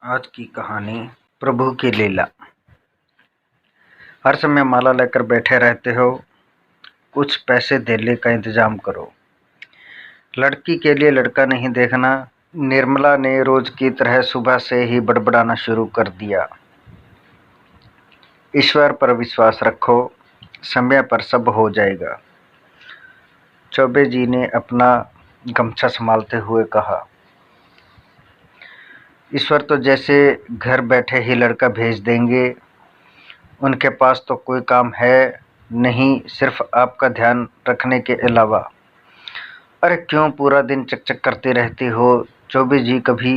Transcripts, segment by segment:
आज की कहानी प्रभु की लीला। हर समय माला लेकर बैठे रहते हो, कुछ पैसे धेले का इंतजाम करो। लड़की के लिए लड़का नहीं देखना। निर्मला ने रोज की तरह सुबह से ही बड़बड़ाना शुरू कर दिया। ईश्वर पर विश्वास रखो, समय पर सब हो जाएगा। चौबे जी ने अपना गमछा संभालते हुए कहा। ईश्वर तो जैसे घर बैठे ही लड़का भेज देंगे। उनके पास तो कोई काम है नहीं, सिर्फ आपका ध्यान रखने के अलावा। अरे क्यों पूरा दिन चकचक करती रहती हो? चौबे जी कभी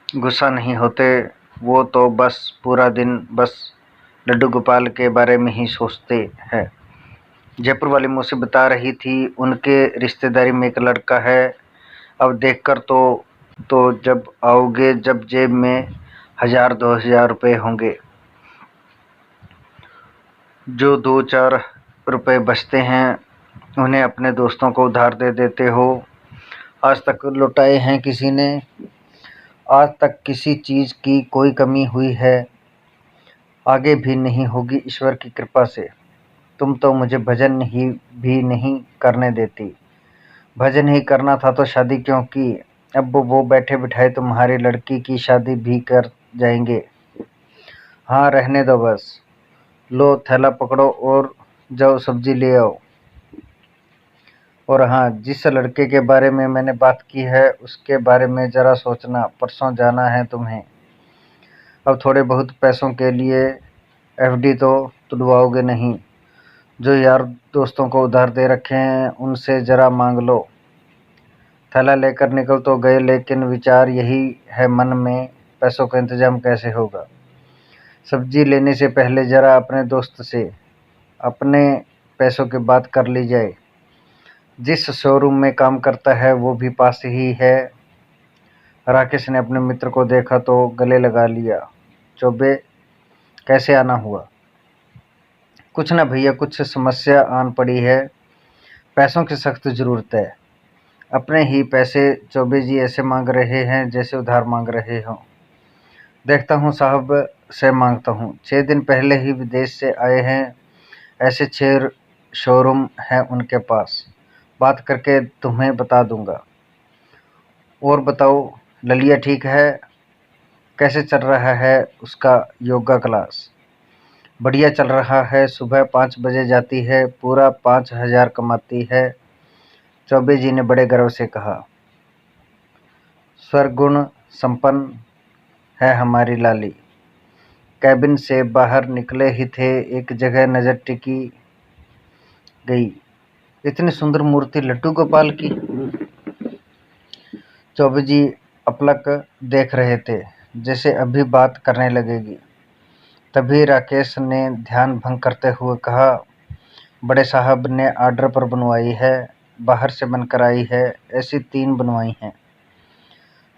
गुस्सा नहीं होते। वो तो बस पूरा दिन बस लड्डू गोपाल के बारे में ही सोचते हैं। जयपुर वाली मौसी बता रही थी उनके रिश्तेदारी में एक लड़का है। अब देखकर तो जब आओगे, जब जेब में 1000-2000 रुपये होंगे, जो 2-4 रुपये बचते हैं उन्हें अपने दोस्तों को उधार दे देते हो। आज तक लौटाए हैं किसी ने? आज तक किसी चीज़ की कोई कमी हुई है? आगे भी नहीं होगी ईश्वर की कृपा से। तुम तो मुझे भजन ही भी नहीं करने देती। भजन ही करना था तो शादी क्यों की? अब वो बैठे बिठाए तुम्हारी लड़की की शादी भी कर जाएंगे। हाँ, रहने दो बस। लो थैला पकड़ो और जाओ सब्जी ले आओ। और हाँ, जिस लड़के के बारे में मैंने बात की है उसके बारे में ज़रा सोचना। परसों जाना है तुम्हें। अब थोड़े बहुत पैसों के लिए एफडी तो तुड़वाओगे नहीं। जो यार दोस्तों को उधार दे रखे हैं उनसे ज़रा मांग लो। थैला लेकर निकल तो गए, लेकिन विचार यही है मन में, पैसों का इंतजाम कैसे होगा। सब्जी लेने से पहले ज़रा अपने दोस्त से अपने पैसों की बात कर ली जाए। जिस शोरूम में काम करता है वो भी पास ही है। राकेश ने अपने मित्र को देखा तो गले लगा लिया। चौबे, कैसे आना हुआ? कुछ ना भैया, कुछ समस्या आन पड़ी है। पैसों की सख्त ज़रूरत है। अपने ही पैसे चौबे जी ऐसे मांग रहे हैं जैसे उधार मांग रहे हों। देखता हूँ साहब से मांगता हूँ। 6 दिन पहले ही विदेश से आए हैं। ऐसे 6 शोरूम हैं उनके पास। बात करके तुम्हें बता दूंगा। और बताओ, ललिया ठीक है? कैसे चल रहा है उसका योगा क्लास? बढ़िया चल रहा है। सुबह 5 बजे जाती है, पूरा 5000 कमाती है। चौबे जी ने बड़े गर्व से कहा। स्वर्गुण संपन्न है हमारी लाली। कैबिन से बाहर निकले ही थे, एक जगह नज़र टिकी गई। इतनी सुंदर मूर्ति लड्डू गोपाल की। चौबे जी अपलक देख रहे थे, जैसे अभी बात करने लगेगी। तभी राकेश ने ध्यान भंग करते हुए कहा, बड़े साहब ने आर्डर पर बनवाई है, बाहर से बनकर आई है। ऐसी 3 बनवाई हैं।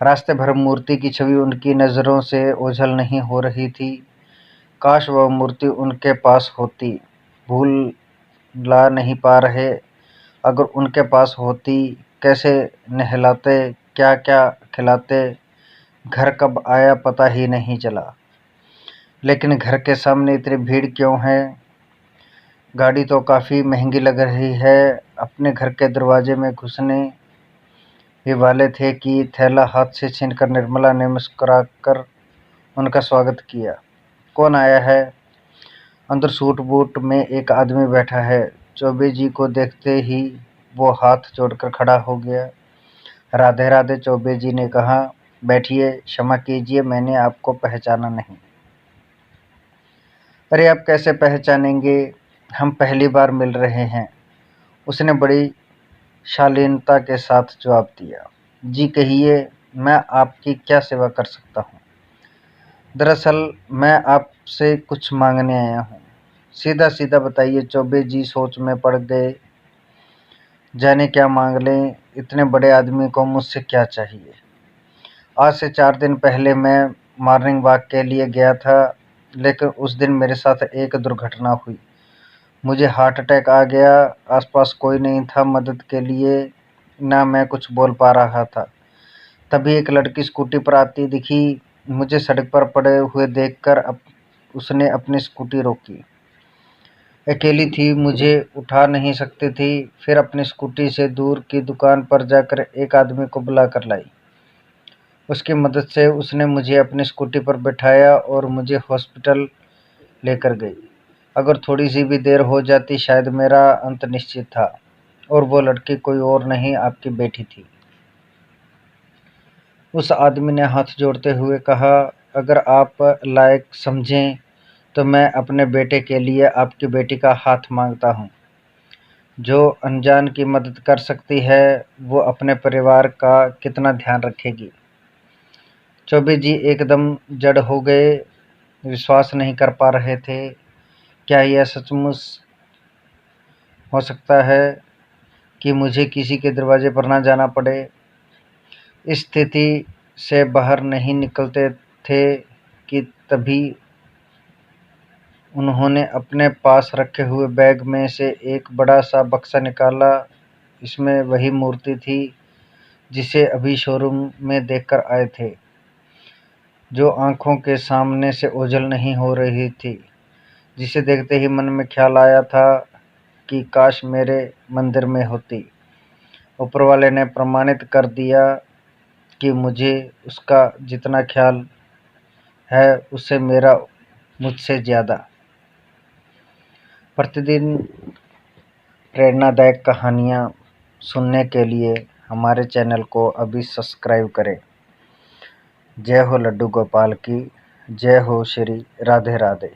रास्ते भर मूर्ति की छवि उनकी नज़रों से ओझल नहीं हो रही थी। काश वह मूर्ति उनके पास होती। भूल ला नहीं पा रहे। अगर उनके पास होती, कैसे नहलाते, क्या क्या खिलाते। घर कब आया पता ही नहीं चला। लेकिन घर के सामने इतनी भीड़ क्यों है? गाड़ी तो काफ़ी महंगी लग रही है। अपने घर के दरवाजे में घुसने ही वाले थे कि थैला हाथ से छीनकर निर्मला ने मुस्कुराकर उनका स्वागत किया। कौन आया है? अंदर सूट बूट में एक आदमी बैठा है। चौबे जी को देखते ही वो हाथ जोड़कर खड़ा हो गया। राधे राधे, चौबे जी ने कहा। बैठिए, क्षमा कीजिए, मैंने आपको पहचाना नहीं। अरे आप कैसे पहचानेंगे, हम पहली बार मिल रहे हैं, उसने बड़ी शालीनता के साथ जवाब दिया। जी कहिए, मैं आपकी क्या सेवा कर सकता हूँ? दरअसल मैं आपसे कुछ मांगने आया हूँ। सीधा सीधा बताइए। चौबे जी सोच में पड़ गए। जाने क्या मांग लें, इतने बड़े आदमी को मुझसे क्या चाहिए। आज से 4 दिन पहले मैं मॉर्निंग वॉक के लिए गया था, लेकिन उस दिन मेरे साथ एक दुर्घटना हुई। मुझे हार्ट अटैक आ गया। आसपास कोई नहीं था मदद के लिए, ना मैं कुछ बोल पा रहा था। तभी एक लड़की स्कूटी पर आती दिखी। मुझे सड़क पर पड़े हुए देखकर उसने अपनी स्कूटी रोकी। अकेली थी, मुझे उठा नहीं सकती थी। फिर अपनी स्कूटी से दूर की दुकान पर जाकर एक आदमी को बुला कर लाई। उसकी मदद से उसने मुझे अपनी स्कूटी पर बैठाया और मुझे हॉस्पिटल लेकर गई। अगर थोड़ी सी भी देर हो जाती शायद मेरा अंत निश्चित था। और वो लड़की कोई और नहीं, आपकी बेटी थी। उस आदमी ने हाथ जोड़ते हुए कहा, अगर आप लायक समझें तो मैं अपने बेटे के लिए आपकी बेटी का हाथ मांगता हूँ। जो अनजान की मदद कर सकती है वो अपने परिवार का कितना ध्यान रखेगी। चौबे जी एकदम जड़ हो गए, विश्वास नहीं कर पा रहे थे। क्या यह सचमुच हो सकता है कि मुझे किसी के दरवाजे पर ना जाना पड़े। इस स्थिति से बाहर नहीं निकलते थे कि तभी उन्होंने अपने पास रखे हुए बैग में से एक बड़ा सा बक्सा निकाला। इसमें वही मूर्ति थी जिसे अभी शोरूम में देखकर आए थे, जो आंखों के सामने से ओझल नहीं हो रही थी, जिसे देखते ही मन में ख्याल आया था कि काश मेरे मंदिर में होती। ऊपर वाले ने प्रमाणित कर दिया कि मुझे उसका जितना ख्याल है उससे मेरा मुझसे ज़्यादा। प्रतिदिन प्रेरणादायक कहानियाँ सुनने के लिए हमारे चैनल को अभी सब्सक्राइब करें। जय हो लड्डू गोपाल की, जय हो श्री राधे राधे।